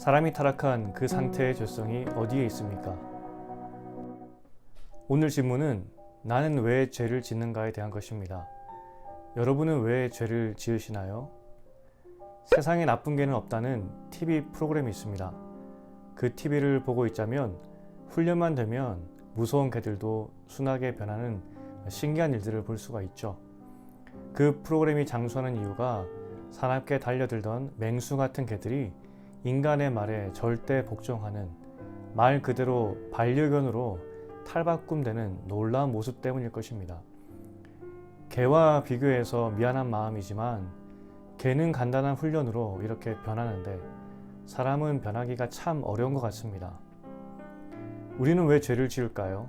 사람이 타락한 그 상태의 죄성이 어디에 있습니까? 오늘 질문은 나는 왜 죄를 짓는가에 대한 것입니다. 여러분은 왜 죄를 지으시나요? 세상에 나쁜 개는 없다는 TV 프로그램이 있습니다. 그 TV를 보고 있자면 훈련만 되면 무서운 개들도 순하게 변하는 신기한 일들을 볼 수가 있죠. 그 프로그램이 장수하는 이유가 사납게 달려들던 맹수 같은 개들이 인간의 말에 절대 복종하는, 말 그대로 반려견으로 탈바꿈되는 놀라운 모습 때문일 것입니다. 개와 비교해서 미안한 마음이지만 개는 간단한 훈련으로 이렇게 변하는데 사람은 변하기가 참 어려운 것 같습니다. 우리는 왜 죄를 지을까요?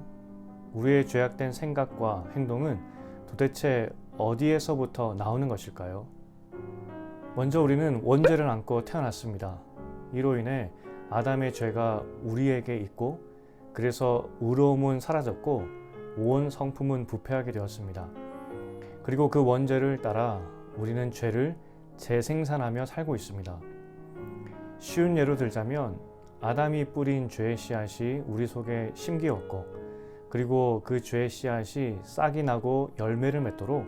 우리의 죄악된 생각과 행동은 도대체 어디에서부터 나오는 것일까요? 먼저 우리는 원죄를 안고 태어났습니다. 이로 인해 아담의 죄가 우리에게 있고 그래서 의로움은 사라졌고 온 성품은 부패하게 되었습니다. 그리고 그 원죄를 따라 우리는 죄를 재생산하며 살고 있습니다. 쉬운 예로 들자면 아담이 뿌린 죄의 씨앗이 우리 속에 심기었고 그리고 그 죄의 씨앗이 싹이 나고 열매를 맺도록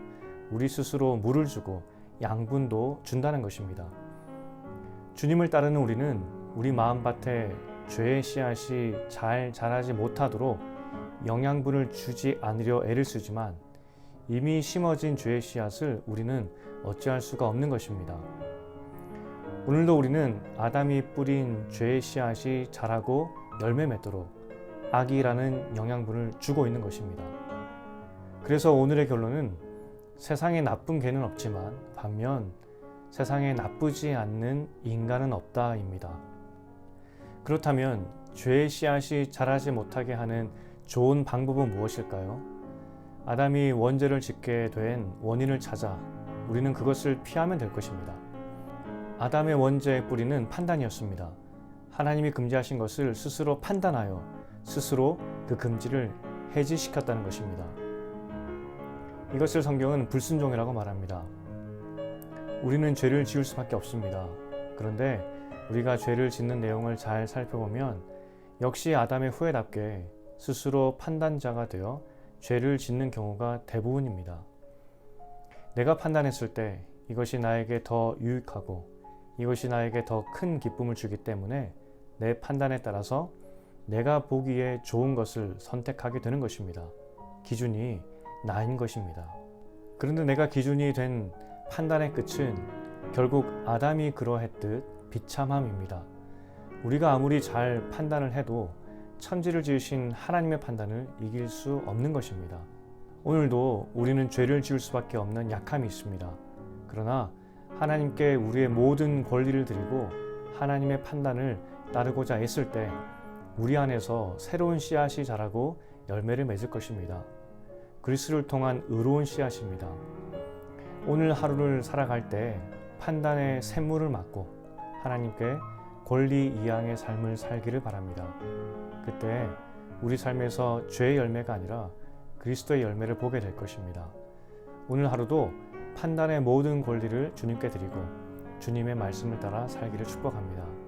우리 스스로 물을 주고 양분도 준다는 것입니다. 주님을 따르는 우리는 우리 마음밭에 죄의 씨앗이 잘 자라지 못하도록 영양분을 주지 않으려 애를 쓰지만 이미 심어진 죄의 씨앗을 우리는 어찌할 수가 없는 것입니다. 오늘도 우리는 아담이 뿌린 죄의 씨앗이 자라고 열매 맺도록 악이라는 영양분을 주고 있는 것입니다. 그래서 오늘의 결론은 세상에 나쁜 개는 없지만 반면 세상에 나쁘지 않는 인간은 없다입니다. 그렇다면 죄의 씨앗이 자라지 못하게 하는 좋은 방법은 무엇일까요? 아담이 원죄를 짓게 된 원인을 찾아 우리는 그것을 피하면 될 것입니다. 아담의 원죄의 뿌리는 판단이었습니다. 하나님이 금지하신 것을 스스로 판단하여 스스로 그 금지를 해지시켰다는 것입니다. 이것을 성경은 불순종이라고 말합니다. 우리는 죄를 지을 수밖에 없습니다. 그런데 우리가 죄를 짓는 내용을 잘 살펴보면 역시 아담의 후예답게 스스로 판단자가 되어 죄를 짓는 경우가 대부분입니다. 내가 판단했을 때 이것이 나에게 더 유익하고 이것이 나에게 더 큰 기쁨을 주기 때문에 내 판단에 따라서 내가 보기에 좋은 것을 선택하게 되는 것입니다. 기준이 나인 것입니다. 그런데 내가 기준이 된 판단의 끝은 결국 아담이 그러했듯 비참함입니다. 우리가 아무리 잘 판단을 해도 천지를 지으신 하나님의 판단을 이길 수 없는 것입니다. 오늘도 우리는 죄를 지을 수밖에 없는 약함이 있습니다. 그러나 하나님께 우리의 모든 권리를 드리고 하나님의 판단을 따르고자 했을 때 우리 안에서 새로운 씨앗이 자라고 열매를 맺을 것입니다. 그리스도를 통한 의로운 씨앗입니다. 오늘 하루를 살아갈 때 판단의 샘물을 맞고 하나님께 권리 이양의 삶을 살기를 바랍니다. 그때 우리 삶에서 죄의 열매가 아니라 그리스도의 열매를 보게 될 것입니다. 오늘 하루도 판단의 모든 권리를 주님께 드리고 주님의 말씀을 따라 살기를 축복합니다.